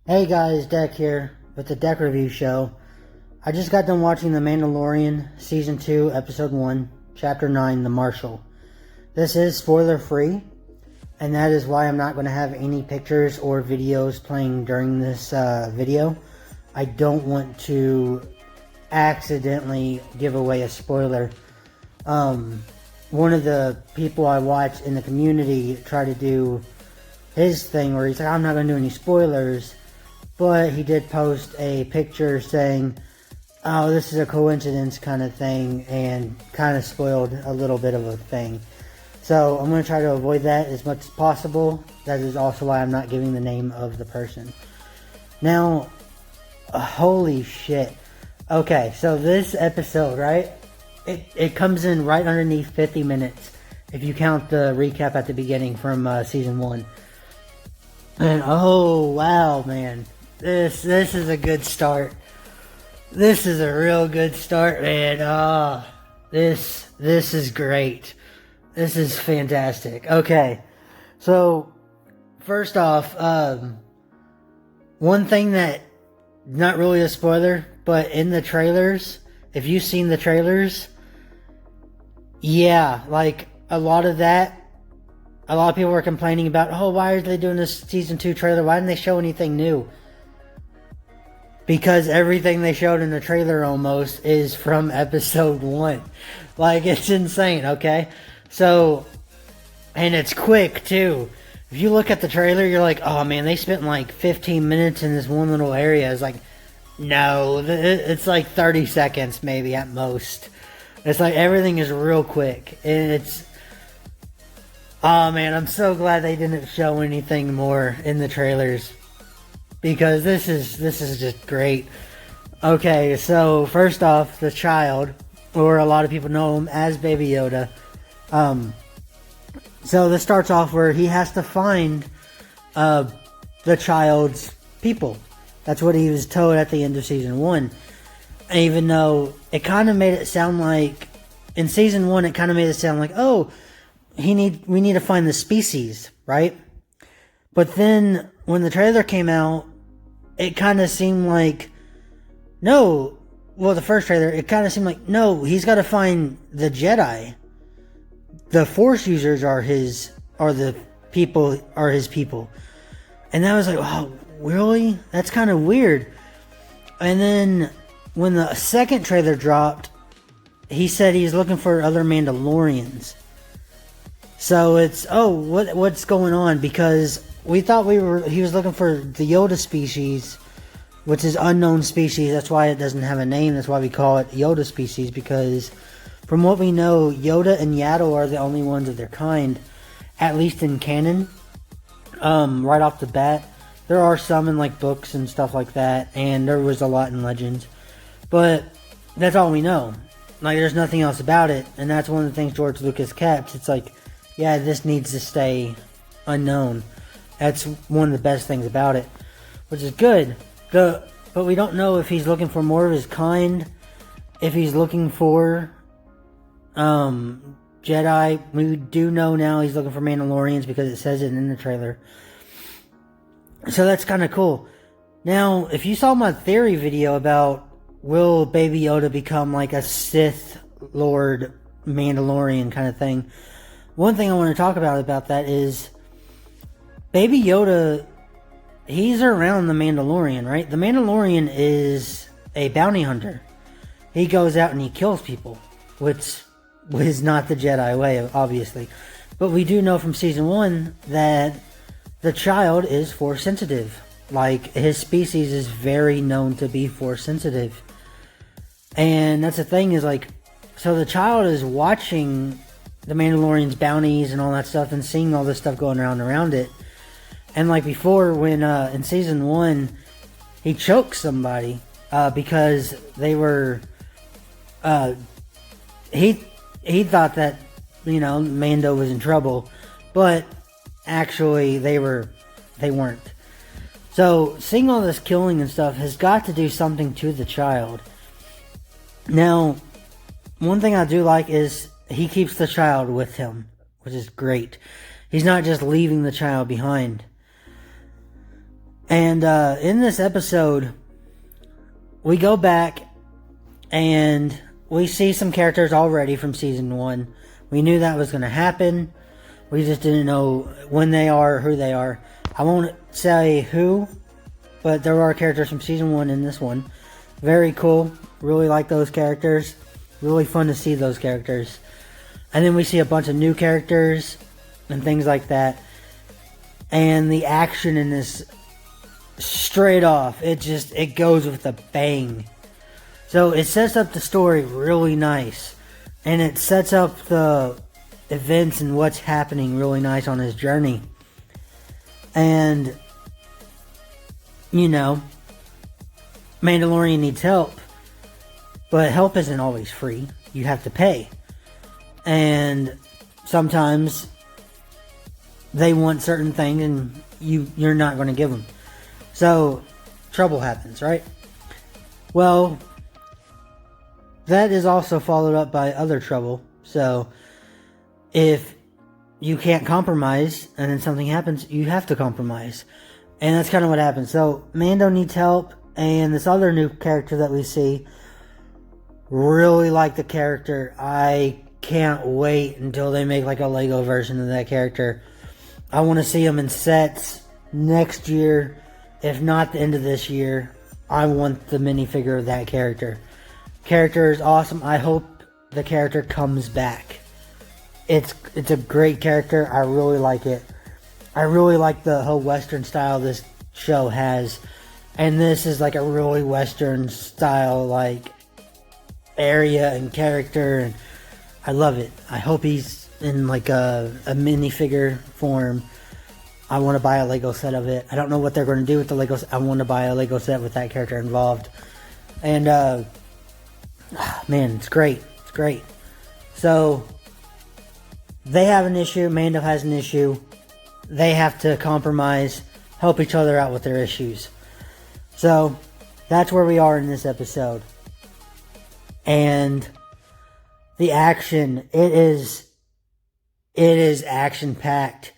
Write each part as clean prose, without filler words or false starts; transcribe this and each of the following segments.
Hey guys, Deck here with the Deck Review Show. I just got done watching The Mandalorian Season 2, Episode 1, Chapter 9, The Marshal. This is spoiler free, and that is why I'm not going to have any pictures or videos playing during this video. I don't want to accidentally give away a spoiler. One of the people I watch in the community tried to do his thing where he's like, I'm not going to do any spoilers. But he did post a picture saying, oh, this is a coincidence kind of thing, and kind of spoiled a little bit of a thing. So I'm going to try to avoid that as much as possible. That is also why I'm not giving the name of the person. Now, holy shit. Okay, so this episode, right? It comes in right underneath 50 minutes, if you count the recap at the beginning from Season 1. And oh, wow, man. This is a good start. This is a real good start, man. This is great. This is fantastic. Okay, so first off, one thing that, not really a spoiler, but in the trailers, if you've seen the trailers, yeah, like a lot of people were complaining about, oh, why are they doing this Season 2 trailer? Why didn't they show anything new? Because everything they showed in the trailer almost is from Episode 1. Like, it's insane, okay? So, and it's quick, too. If you look at the trailer, you're like, oh, man, they spent like 15 minutes in this one little area. It's like, no, it's like 30 seconds maybe at most. It's like everything is real quick. And it's, oh, man, I'm so glad they didn't show anything more in the trailers. Because this is just great. Okay, so first off, the child, or a lot of people know him as Baby Yoda. So this starts off where he has to find the child's people. That's what he was told at the end of Season 1. And even though it kind of made it sound like, in Season 1, it kind of made it sound like, oh, we need to find the species, right? But then, when the trailer came out, it kind of seemed like, no, well, the first trailer, it kind of seemed like, no, he's got to find the Jedi. The Force users are his people. And that was like, wow, really? That's kind of weird. And then, when the second trailer dropped, he said he's looking for other Mandalorians. So it's, oh, what's going on? Because we thought he was looking for the Yoda species, which is unknown species. That's why it doesn't have a name. That's why we call it Yoda species, because from what we know, Yoda and Yaddle are the only ones of their kind, at least in canon. Right off the bat, there are some in like books and stuff like that, and there was a lot in Legends, but that's all we know. Like, there's nothing else about it, and that's one of the things George Lucas kept. It's like, yeah, this needs to stay unknown. That's one of the best things about it, which is good. But we don't know if he's looking for more of his kind, if he's looking for Jedi. We do know now he's looking for Mandalorians because it says it in the trailer. So that's kind of cool. Now, if you saw my theory video about will Baby Yoda become like a Sith Lord Mandalorian kind of thing, one thing I want to talk about that is Baby Yoda, he's around the Mandalorian, right? The Mandalorian is a bounty hunter. He goes out and he kills people, which is not the Jedi way, obviously. But we do know from Season 1 that the child is Force sensitive. Like, his species is very known to be Force sensitive. And that's the thing, is like, so the child is watching the Mandalorian's bounties and all that stuff and seeing all this stuff going around it. And like before, when in Season 1, he choked somebody because they were, he thought that, you know, Mando was in trouble, but actually they weren't. So seeing all this killing and stuff has got to do something to the child. Now, one thing I do like is he keeps the child with him, which is great. He's not just leaving the child behind. And in this episode, we go back and we see some characters already from season 1. We knew that was going to happen. We just didn't know when they are or who they are. I won't say who, but there are characters from season 1 in this one. Very cool. Really like those characters. Really fun to see those characters. And then we see a bunch of new characters and things like that. And the action in this, straight off, it goes with a bang. So it sets up the story really nice. And it sets up the events and what's happening really nice on his journey. And, you know, Mandalorian needs help. But help isn't always free. You have to pay. And sometimes they want certain things and you're not going to give them. So trouble happens, right? Well, that is also followed up by other trouble. So if you can't compromise and then something happens, you have to compromise. And that's kind of what happens. So Mando needs help, and this other new character that we see, really like the character. I can't wait until they make like a Lego version of that character. I want to see him in sets next year, if not the end of this year. I want the minifigure of that character. Character is awesome. I hope the character comes back. It's a great character. I really like it. I really like the whole Western style this show has. And this is like a really Western style like area and character, and I love it. I hope he's in like a minifigure form. I want to buy a Lego set of it. I don't know what they're going to do with the Legos. I want to buy a Lego set with that character involved. And man, it's great. It's great. So they have an issue. Mando has an issue. They have to compromise, help each other out with their issues. So that's where we are in this episode. And the action, it is action packed.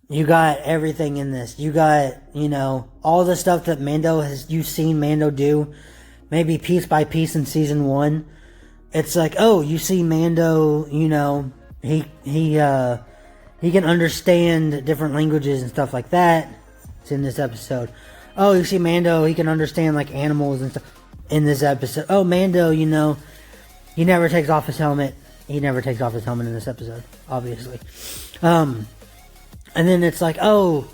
You got everything in this. You got, you know, all the stuff that you've seen Mando do, maybe piece by piece in season 1. It's like, oh, you see Mando, you know, he can understand different languages and stuff like that. It's in this episode. Oh, you see Mando, he can understand like animals and stuff in this episode. Oh, Mando, you know, he never takes off his helmet. He never takes off his helmet in this episode, obviously. And then it's like, oh,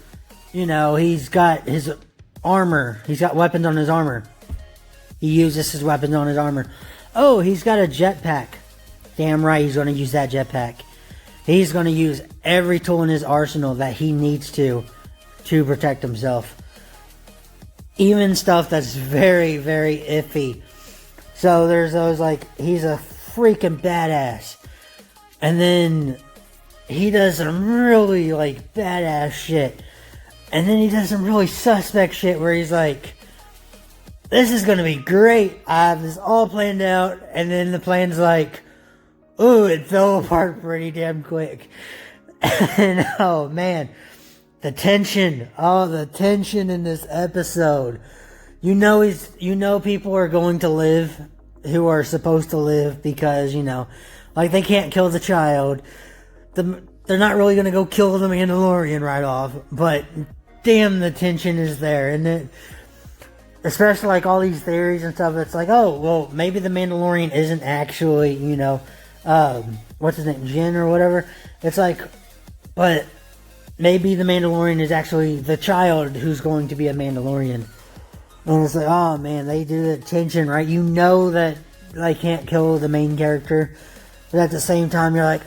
you know, he's got his armor. He's got weapons on his armor. He uses his weapons on his armor. Oh, he's got a jetpack. Damn right, he's going to use that jetpack. He's going to use every tool in his arsenal that he needs to protect himself. Even stuff that's very, very iffy. So there's those like, he's a freaking badass. And then he does some really like badass shit. And then he does some really suspect shit where he's like, this is going to be great. I have this all planned out. And then the plan's like, ooh, it fell apart pretty damn quick. And oh man, the tension in this episode. You know people are going to live who are supposed to live because, you know, like they can't kill the child. They're not really going to go kill the Mandalorian right off, but damn, the tension is there, isn't it? Especially like all these theories and stuff. It's like, oh, well, maybe the Mandalorian isn't actually, you know, what's his name, Jin or whatever. It's like, but maybe the Mandalorian is actually the child who's going to be a Mandalorian. And it's like, oh man, they do the tension, right? You know that they can't kill the main character, but at the same time, you're like,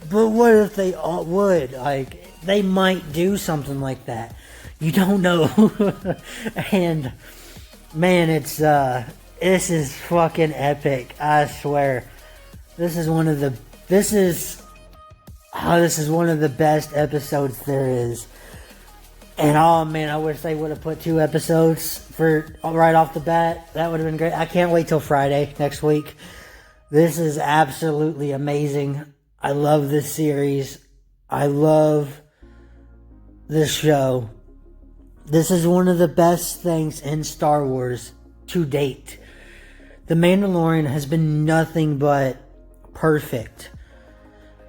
but what if they all would? Like, they might do something like that. You don't know. And man, this is fucking epic. I swear, this is one of the best episodes there is. And oh man, I wish they would have put 2 episodes for right off the bat. That would have been great. I can't wait till Friday next week. This is absolutely amazing. I love this series. I love this show. This is one of the best things in Star Wars to date. The Mandalorian has been nothing but perfect.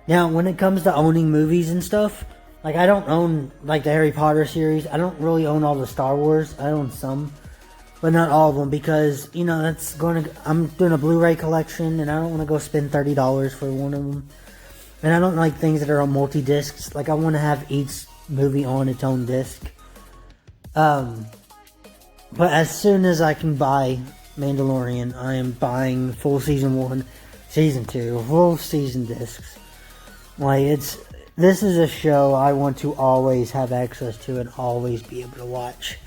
Now, when it comes to owning movies and stuff, like, I don't own, like, the Harry Potter series. I don't really own all the Star Wars. I own some, but not all of them, because, you know, I'm doing a Blu-ray collection, and I don't want to go spend $30 for one of them. And I don't like things that are on multi-discs. Like, I want to have each movie on its own disc. But as soon as I can buy Mandalorian, I am buying full season 1, season 2, full season discs. Like, this is a show I want to always have access to and always be able to watch.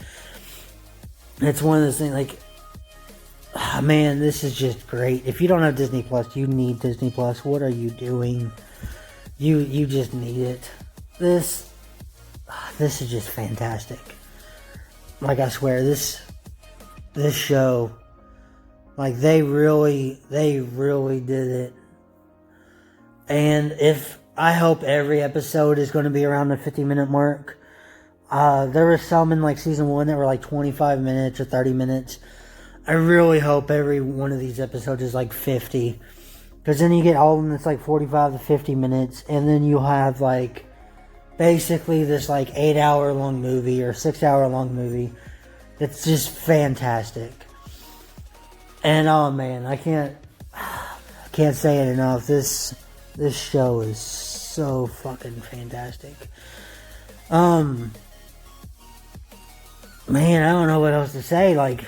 It's one of those things, like, man, this is just great. If you don't have Disney Plus, you need Disney Plus. What are you doing? You just need it. This is just fantastic. Like, I swear, this show, like, they really did it. And I hope every episode is going to be around the 50-minute mark. There were some in, like, season 1 that were, like, 25 minutes or 30 minutes. I really hope every one of these episodes is, like, 50. Because then you get all of them that's, like, 45 to 50 minutes. And then you have, like, basically this, like, 8-hour-long movie or 6-hour-long movie. It's just fantastic. And, oh, man, I can't say it enough. This show is so fucking fantastic. Man, I don't know what else to say. Like,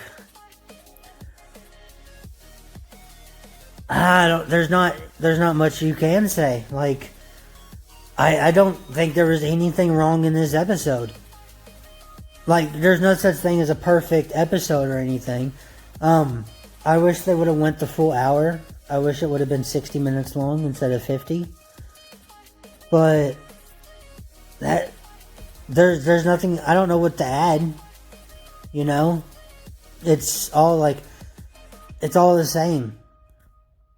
there's not much you can say. Like, I don't think there was anything wrong in this episode. Like, there's no such thing as a perfect episode or anything. I wish they would have went the full hour. I wish it would have been 60 minutes long instead of 50. But there's nothing, I don't know what to add. You know? It's all the same.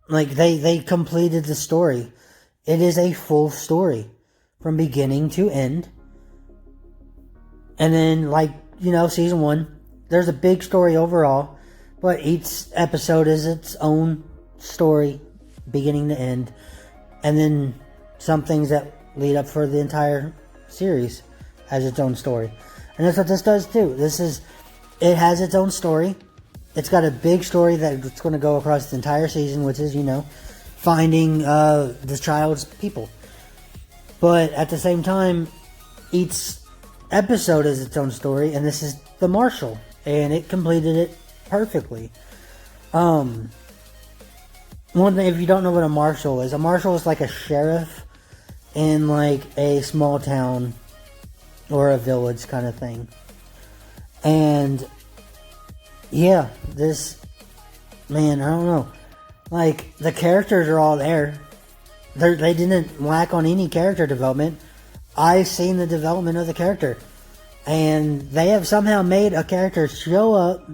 Like, they completed the story. It is a full story from beginning to end. And then, like, you know, season 1, there's a big story overall, but each episode is its own story, beginning to end. And then some things that lead up for the entire series has its own story. And that's what this does too. It has its own story. It's got a big story that's going to go across the entire season, which is, you know, finding the child's people. But at the same time, each episode is its own story, and this is the Marshal, and it completed it perfectly. One thing, if you don't know what a Marshal is like a sheriff in, like, a small town or a village kind of thing. And yeah, man, I don't know. Like, the characters are all there. They didn't lack on any character development. I've seen the development of the character. And they have somehow made a character show up,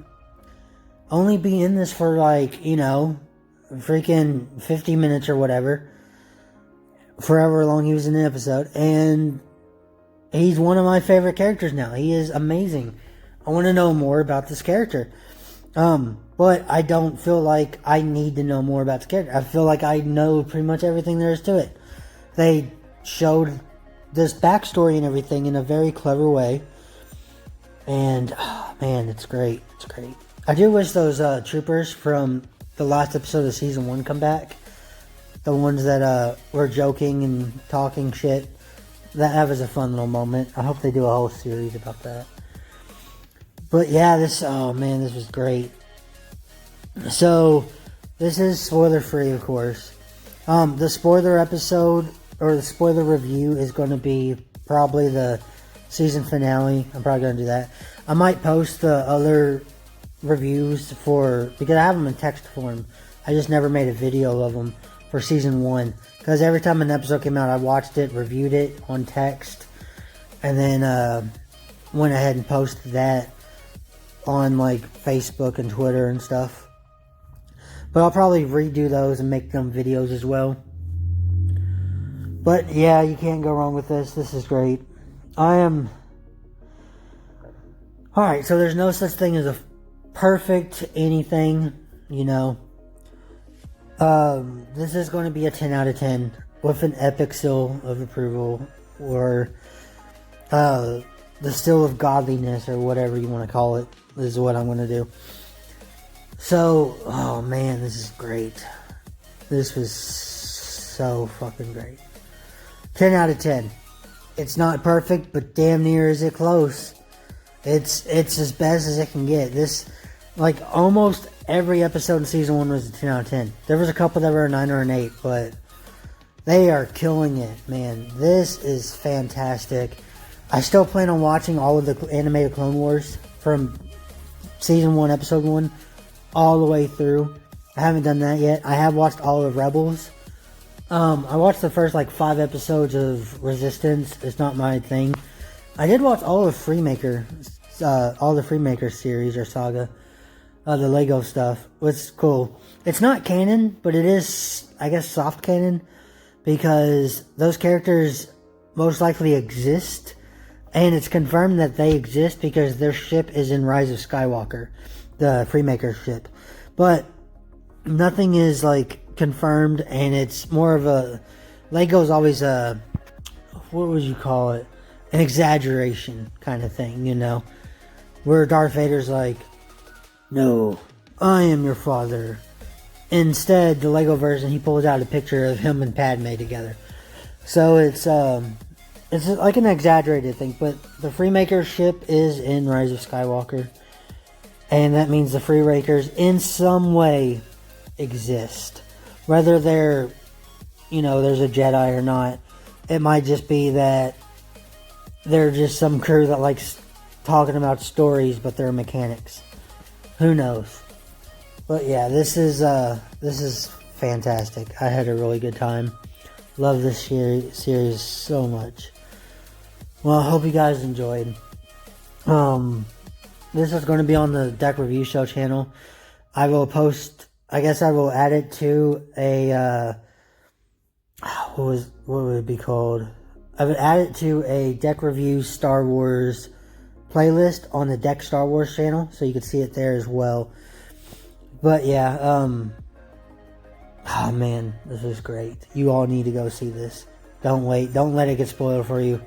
only be in this for, like, you know, freaking 50 minutes or whatever. Forever long he was in the episode. And he's one of my favorite characters now. He is amazing. I want to know more about this character. But I don't feel like I need to know more about the character. I feel like I know pretty much everything there is to it. They showed this backstory and everything in a very clever way. And, oh, man, it's great. It's great. I do wish those troopers from the last episode of season 1 come back. The ones that were joking and talking shit. That was a fun little moment. I hope they do a whole series about that. But yeah, this was great. So, this is spoiler free, of course. The spoiler episode, or the spoiler review, is going to be probably the season finale. I'm probably going to do that. I might post the other reviews because I have them in text form. I just never made a video of them for season 1. Because every time an episode came out, I watched it, reviewed it on text, and then went ahead and posted that on, like, Facebook and Twitter and stuff. But I'll probably redo those and make them videos as well. But yeah, you can't go wrong with this. This is great. I Alright, so there's no such thing as a perfect anything, you know. This is going to be a 10 out of 10 with an epic seal of approval, or the seal of godliness, or whatever you want to call it. This is what I'm going to do. So, oh man, this is great. This was so fucking great. 10 out of 10. It's not perfect, but damn near is it close. It's as best as it can get. This, like, almost every episode in season 1 was a 10 out of 10. There was a couple that were a 9 or an 8, but they are killing it, man. This is fantastic. I still plan on watching all of the animated Clone Wars from season 1, episode 1, all the way through. I haven't done that yet. I have watched all of Rebels. I watched the first, like, 5 episodes of Resistance. It's not my thing. I did watch all of Freemaker, all the Freemaker series or saga, the Lego stuff, which is cool. It's not canon, but it is, I guess, soft canon, because those characters most likely exist, and it's confirmed that they exist because their ship is in Rise of Skywalker, the Freemaker ship. But nothing is, like, confirmed, and it's more of a, Lego's always a, what would you call it? An exaggeration kind of thing, you know, where Darth Vader's like, no, I am your father. Instead, the Lego version, he pulls out a picture of him and Padme together. So it's like an exaggerated thing, but the Freemaker ship is in Rise of Skywalker, and that means the Freemakers in some way exist. Whether they're, you know, there's a Jedi or not, it might just be that they're just some crew that likes talking about stories, but they're mechanics. Who knows? But yeah, this is fantastic. I had a really good time. Love this series so much. Well, I hope you guys enjoyed. This is going to be on the Deck Review Show channel. I will post, I guess I will add it to a, what would it be called? I would add it to a Deck Review Star Wars playlist on the Deck Star Wars channel, so you can see it there as well. But yeah, oh man, this is great. You all need to go see this. Don't wait. Don't let it get spoiled for you.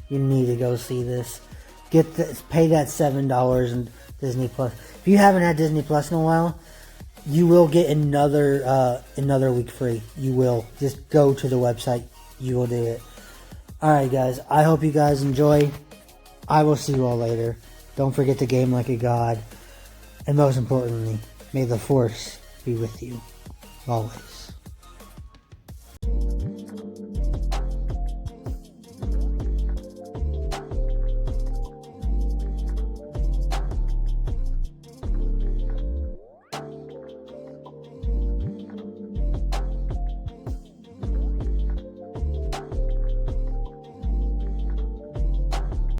You need to go see this. Pay that $7 in Disney Plus. If you haven't had Disney Plus in a while, you will get another week free. You will. Just go to the website. You will do it. Alright guys, I hope you guys enjoy. I will see you all later. Don't forget to game like a god. And most importantly, may the Force be with you always.